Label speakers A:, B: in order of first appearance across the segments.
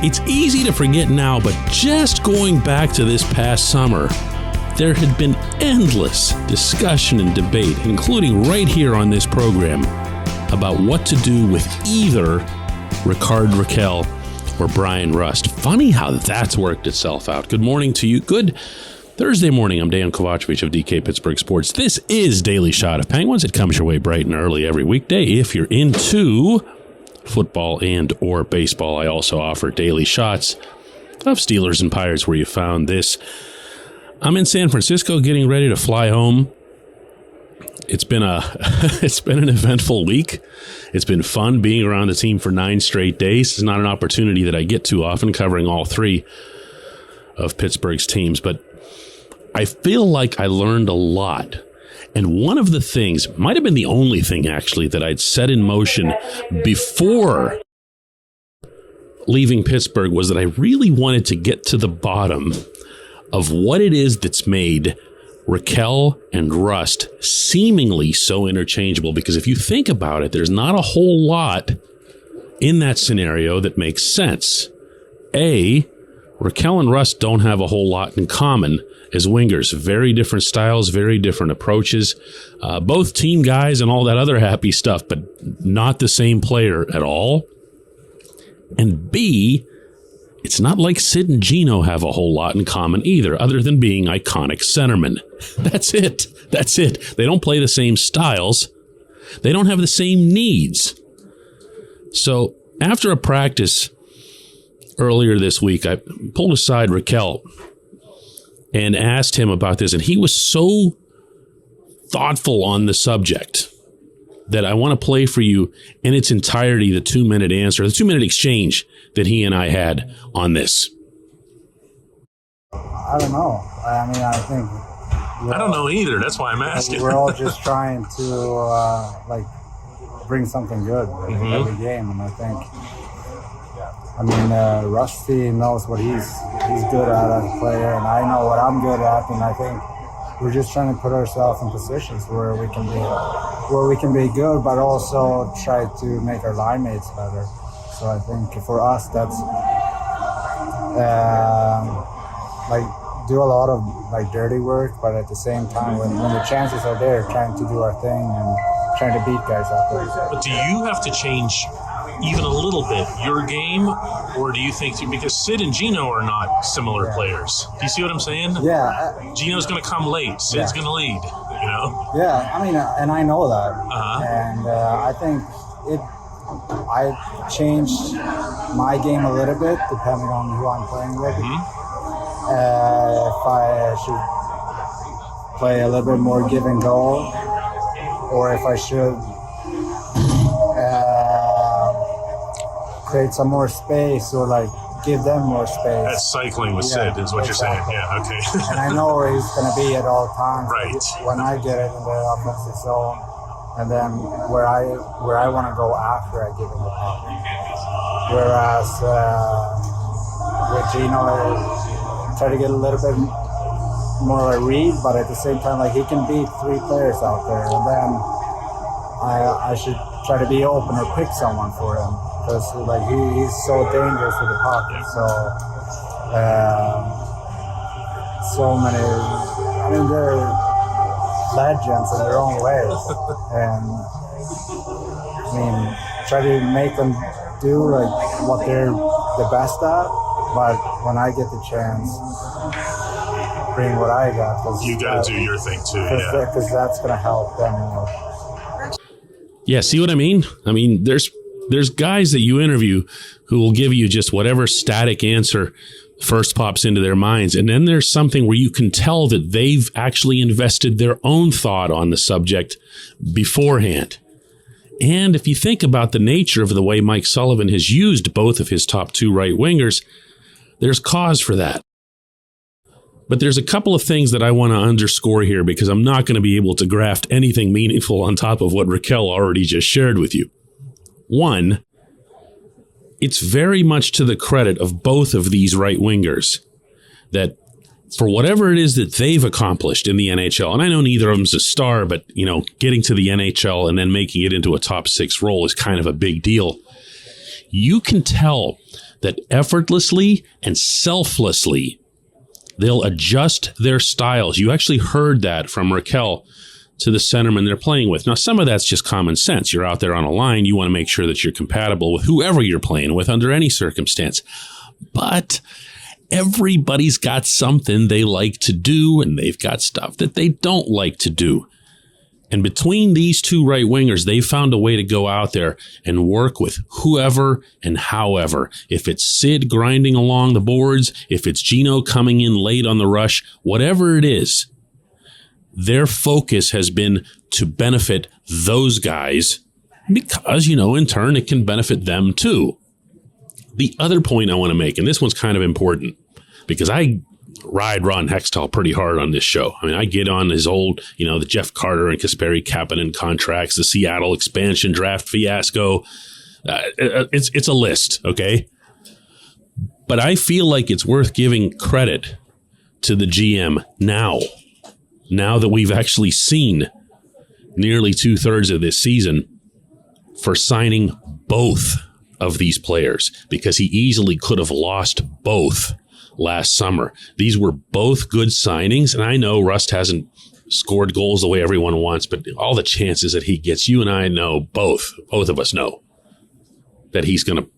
A: It's easy to forget now, but just going back to this past summer, there had been endless discussion and debate, including right here on this program, about what to do with either Rickard Rakell or Bryan Rust. Funny how that's worked itself out. Good morning to you. Good Thursday morning. I'm Dejan Kovacevic of DK Pittsburgh Sports. This is Daily Shot of Penguins. It comes your way bright and early every weekday. If you're into football and or baseball, I also offer daily shots of Steelers and Pirates where you found this. I'm in San Francisco getting ready to fly home. It's been an eventful week. It's been fun being around the team for 9 straight days. It's not an opportunity that I get too often, covering all 3 of Pittsburgh's teams, but I feel like I learned a lot. And one of the things, might have been the only thing actually, that I'd set in motion before leaving Pittsburgh was that I really wanted to get to the bottom of what it is that's made Rakell and Rust seemingly so interchangeable. Because if you think about it, there's not a whole lot in that scenario that makes sense. A, Rakell and Rust don't have a whole lot in common as wingers. Very different styles, very different approaches. Both team guys and all that other happy stuff, but not the same player at all. And B, it's not like Sid and Gino have a whole lot in common either, other than being iconic centermen. That's it. That's it. They don't play the same styles. They don't have the same needs. So after a practice earlier this week, I pulled aside Rakell and asked him about this, and he was so thoughtful on the subject that I want to play for you in its entirety the 2-minute answer, the 2-minute exchange that he and I had on this.
B: I don't know. I mean, I think...
A: I don't know either. That's why I'm asking.
B: We're all just trying to, bring something good every game, and I think... Rusty knows what he's good at as a player, and I know what I'm good at, and I think we're just trying to put ourselves in positions where we can be good, but also try to make our line mates better. So I think for us, that's do a lot of dirty work, but at the same time, when the chances are there, trying to do our thing and trying to beat guys out there.
A: But do you have to change even a little bit your game, or do you think, because Sid and Gino are not similar players? Do you see what I'm saying?
B: Yeah.
A: Gino's going to come late. Sid's going to lead, you know?
B: Yeah, I mean, and I know that. And I think I changed my game a little bit depending on who I'm playing with. If I should play a little bit more give and go, or if I should create some more space, or give them more space.
A: That's cycling with Sid, is what you're saying. Yeah, okay.
B: And I know where he's going to be at all times.
A: Right.
B: When I get it in the offensive zone, and then where I want to go after I give him the puck. Whereas with Gino, I try to get a little bit more of a read, but at the same time, he can beat 3 players out there, and then I should try to be open or pick someone for him. Because he's so dangerous with the puck. So many. I mean, they're legends in their own ways, and I mean, try to make them do what they're the best at. But when I get the chance, bring what I got. Cause
A: you got to do your thing too.
B: Because that's going to help them more.
A: Yeah, see what I mean? I mean, there's guys that you interview who will give you just whatever static answer first pops into their minds. And then there's something where you can tell that they've actually invested their own thought on the subject beforehand. And if you think about the nature of the way Mike Sullivan has used both of his top 2 right wingers, there's cause for that. But there's a couple of things that I want to underscore here, because I'm not going to be able to graft anything meaningful on top of what Rakell already just shared with you. One, it's very much to the credit of both of these right wingers that for whatever it is that they've accomplished in the NHL, and I know neither of them's a star, but, getting to the NHL and then making it into a top 6 role is kind of a big deal. You can tell that effortlessly and selflessly they'll adjust their styles. You actually heard that from Rakell to the centerman they're playing with. Now, some of that's just common sense. You're out there on a line. You want to make sure that you're compatible with whoever you're playing with under any circumstance. But everybody's got something they like to do, and they've got stuff that they don't like to do. And between these two right wingers, they found a way to go out there and work with whoever and however. If it's Sid grinding along the boards, if it's Gino coming in late on the rush, whatever it is, their focus has been to benefit those guys because, in turn, it can benefit them too. The other point I want to make, and this one's kind of important, because I ride Ron Hextall pretty hard on this show. I mean, I get on his old, the Jeff Carter and Kasperi Kapanen contracts, the Seattle expansion draft fiasco. It's a list, okay? But I feel like it's worth giving credit to the GM now that we've actually seen nearly 2/3 of this season, for signing both of these players, because he easily could have lost both last summer. These were both good signings, and I know Rust hasn't scored goals the way everyone wants, but all the chances that he gets, you and I know, both of us know, that he's going to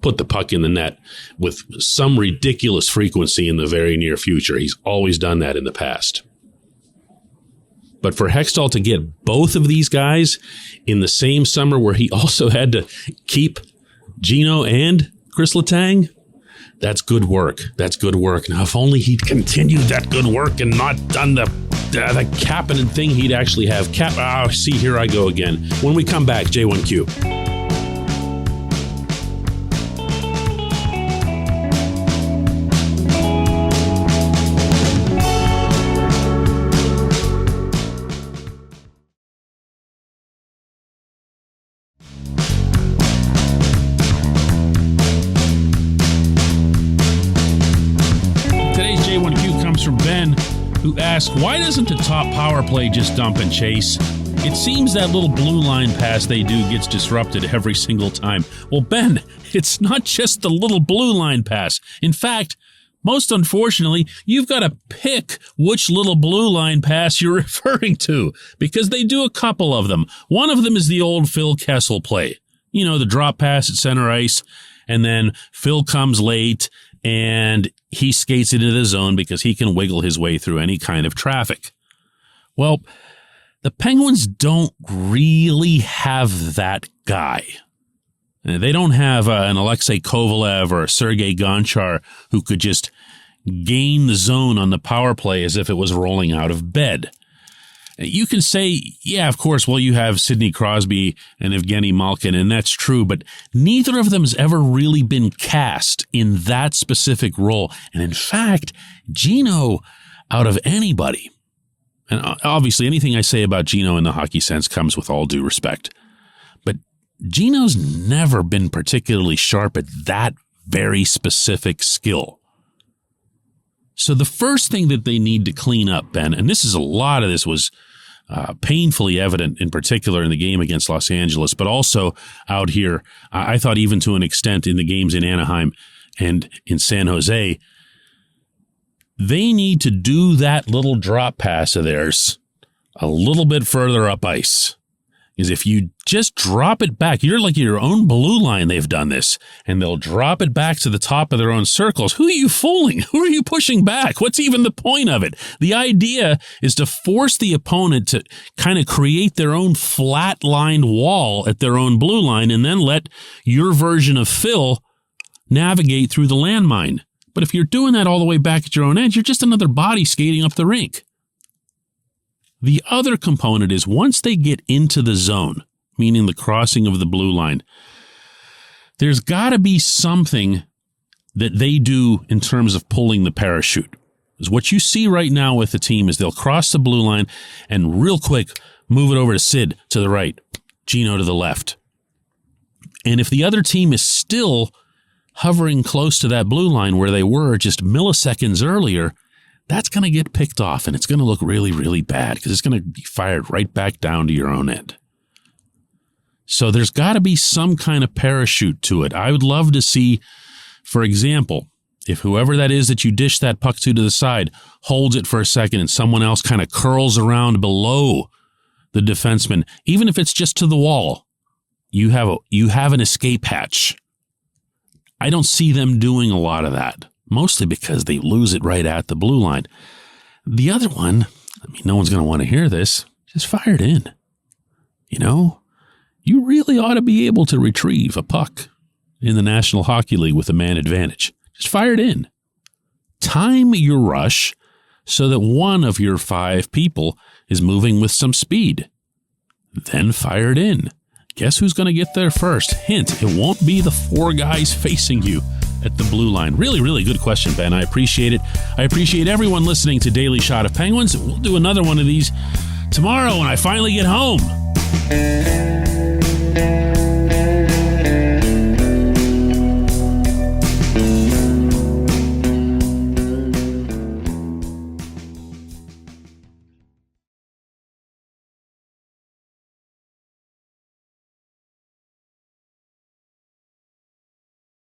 A: put the puck in the net with some ridiculous frequency in the very near future. He's always done that in the past. But for Hextall to get both of these guys in the same summer, where he also had to keep Gino and Chris Letang, that's good work. That's good work. Now, if only he'd continued that good work and not done the Kapanen thing, he'd actually have see, here I go again. When we come back, J1Q. Who asked, why doesn't the top power play just dump and chase? It seems that little blue line pass they do gets disrupted every single time. Well, Ben, it's not just the little blue line pass. In fact, most unfortunately, you've got to pick which little blue line pass you're referring to, because they do a couple of them. One of them is the old Phil Kessel play. The drop pass at center ice, and then Phil comes late, and he skates into the zone because he can wiggle his way through any kind of traffic. Well, the Penguins don't really have that guy. They don't have an Alexei Kovalev or a Sergei Gonchar who could just gain the zone on the power play as if it was rolling out of bed. You can say, yeah, of course, well, you have Sidney Crosby and Evgeny Malkin, and that's true, but neither of them has ever really been cast in that specific role. And in fact, Gino, out of anybody, and obviously anything I say about Gino in the hockey sense comes with all due respect, but Gino's never been particularly sharp at that very specific skill. So the first thing that they need to clean up, Ben, and a lot of this was painfully evident, in particular in the game against Los Angeles, but also out here, I thought even to an extent in the games in Anaheim and in San Jose, they need to do that little drop pass of theirs a little bit further up ice. Because if you just drop it back, you're like your own blue line, they've done this, and they'll drop it back to the top of their own circles. Who are you fooling? Who are you pushing back? What's even the point of it? The idea is to force the opponent to kind of create their own flat-lined wall at their own blue line and then let your version of Phil navigate through the landmine. But if you're doing that all the way back at your own edge, you're just another body skating up the rink. The other component is once they get into the zone, meaning the crossing of the blue line, there's got to be something that they do in terms of pulling the parachute. Because what you see right now with the team is they'll cross the blue line and real quick move it over to Sid to the right, Gino to the left. And if the other team is still hovering close to that blue line where they were just milliseconds earlier, that's going to get picked off, and it's going to look really, really bad because it's going to be fired right back down to your own end. So there's got to be some kind of parachute to it. I would love to see For example, if whoever that is that you dish that puck to the side holds it for a second and someone else kind of curls around below the defenseman, even if it's just to the wall, you have an escape hatch. I don't see them doing a lot of that, mostly because they lose it right at the blue line. The other one, I mean, no one's going to want to hear this, just fire it in. You know, you really ought to be able to retrieve a puck in the National Hockey League with a man advantage. Just fire it in. Time your rush so that one of your 5 people is moving with some speed. Then fire it in. Guess who's going to get there first? Hint, it won't be the 4 guys facing you at the blue line. Really, really good question, Ben. I appreciate it. I appreciate everyone listening to Daily Shot of Penguins. We'll do another one of these tomorrow when I finally get home.